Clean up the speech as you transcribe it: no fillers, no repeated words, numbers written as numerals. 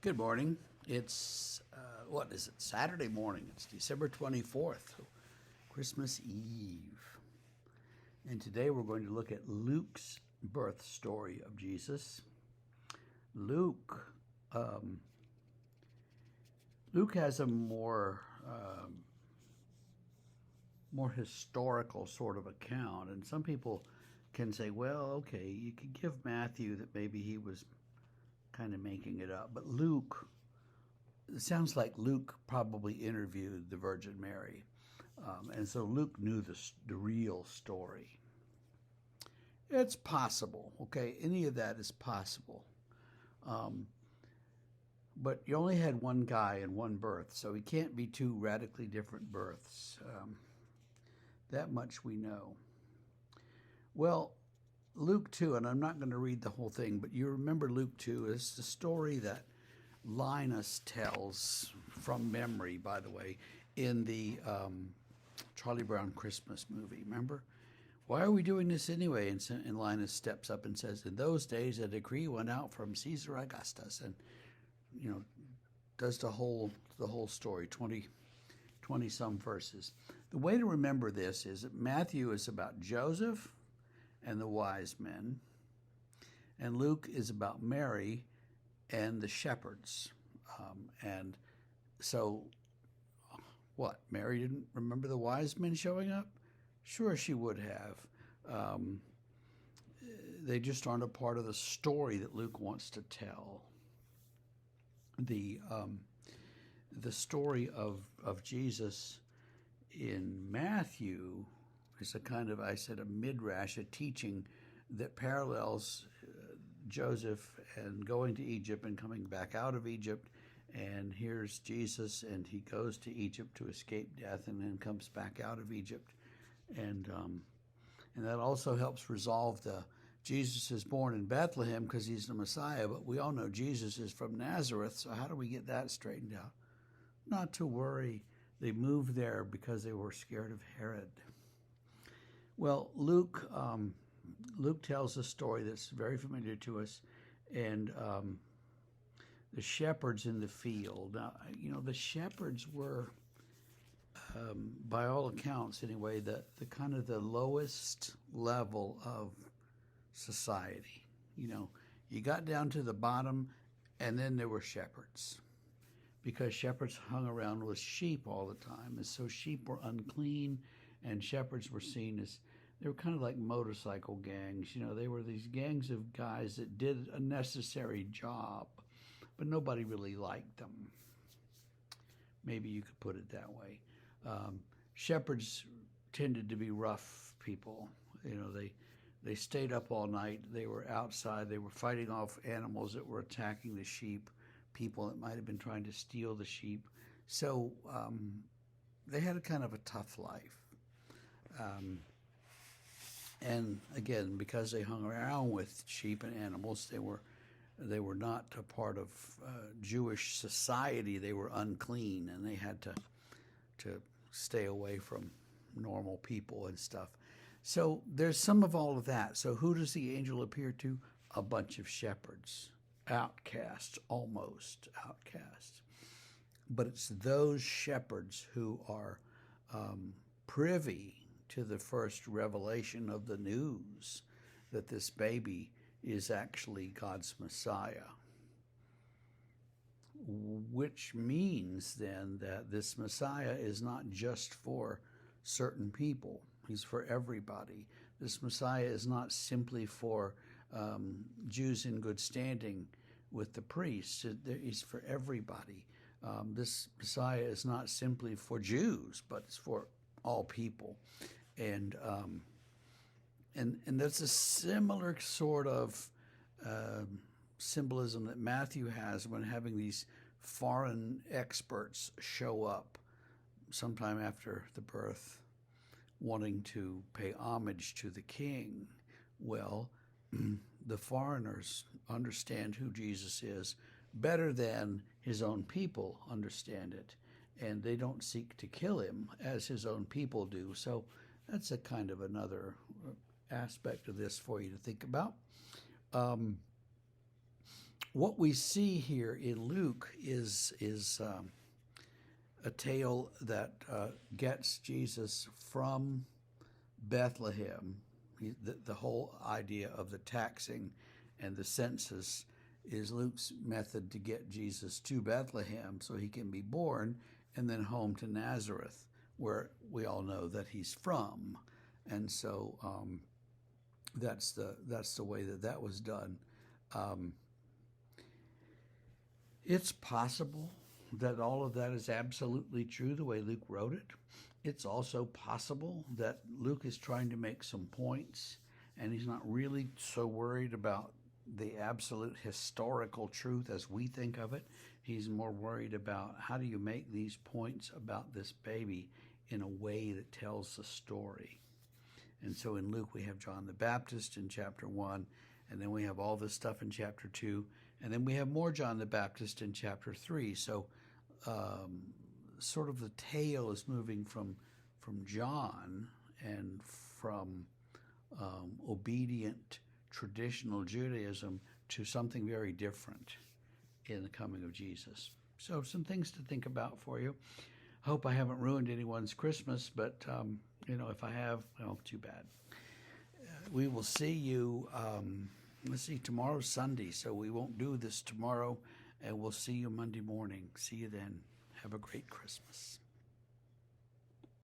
Good morning. It's, what is it, Saturday morning. It's December 24th, Christmas Eve. And today we're going to look at Luke's birth story of Jesus. Luke, um, Luke has a more historical sort of account. And some people can say, well, okay, you could give Matthew that maybe he was kind of making it up. But Luke, it sounds like Luke probably interviewed the Virgin Mary. And so Luke knew the real story. It's possible, okay? Any of that is possible. Um, but you only had one guy and one birth, so he can't be two radically different births. That much we know. Well, Luke 2, and I'm not going to read the whole thing, but you remember Luke 2 is the story that Linus tells from memory, by the way, in the Charlie Brown Christmas movie. Remember? Why are we doing this anyway? And Linus steps up and says, in those days a decree went out from Caesar Augustus, and does the whole story, 20 some verses. The way to remember this is that Matthew is about Joseph and the wise men, and Luke is about Mary and the shepherds. And so, what? Mary didn't remember the wise men showing up? Sure, she would have. They just aren't a part of the story that Luke wants to tell. The story of Jesus in Matthew is a kind of, I said, a midrash, a teaching that parallels Joseph and going to Egypt and coming back out of Egypt. And here's Jesus, and he goes to Egypt to escape death and then comes back out of Egypt. And that also helps resolve the Jesus is born in Bethlehem because he's the Messiah, but we all know Jesus is from Nazareth, so how do we get that straightened out? Not to worry. They moved there because they were scared of Herod. Well, Luke tells a story that's very familiar to us, and the shepherds in the field. Now, the shepherds were, by all accounts anyway, the kind of the lowest level of society. You got down to the bottom, and then there were shepherds, because shepherds hung around with sheep all the time, and so sheep were unclean, and shepherds were seen as, they were kind of like motorcycle gangs. They were these gangs of guys that did a necessary job, but nobody really liked them. Maybe you could put it that way. Shepherds tended to be rough people. They stayed up all night. They were outside. They were fighting off animals that were attacking the sheep, people that might have been trying to steal the sheep. So they had a kind of a tough life. And again, because they hung around with sheep and animals, they were not a part of Jewish society. They were unclean, and they had to stay away from normal people and stuff. So there's some of all of that. So who does the angel appear to? A bunch of shepherds, outcasts, almost outcasts. But it's those shepherds who are privy to the first revelation of the news that this baby is actually God's Messiah. Which means then that this Messiah is not just for certain people. He's for everybody. This Messiah is not simply for Jews in good standing with the priests. He's for everybody. This Messiah is not simply for Jews, but it's for all people. And that's a similar sort of symbolism that Matthew has when having these foreign experts show up sometime after the birth, wanting to pay homage to the king. Well, the foreigners understand who Jesus is better than his own people understand it, and they don't seek to kill him as his own people do. So that's a kind of another aspect of this for you to think about. what we see here in Luke is a tale that gets Jesus from Bethlehem. The whole idea of the taxing and the census is Luke's method to get Jesus to Bethlehem so he can be born, and then home to Nazareth, where we all know that he's from. And so that's the way that was done. It's possible that all of that is absolutely true the way Luke wrote it. It's also possible that Luke is trying to make some points and he's not really so worried about the absolute historical truth as we think of it. He's more worried about how do you make these points about this baby in a way that tells the story. And so in Luke we have John the Baptist in chapter 1, and then we have all this stuff in chapter 2, and then we have more John the Baptist in chapter 3. So sort of the tale is moving from John and from obedient traditional Judaism to something very different in the coming of Jesus. So some things to think about for you. Hope I haven't ruined anyone's Christmas, but if I have, well, too bad. We will see you, let's see, tomorrow's Sunday, so we won't do this tomorrow, and we'll see you Monday morning. See you then. Have a great Christmas.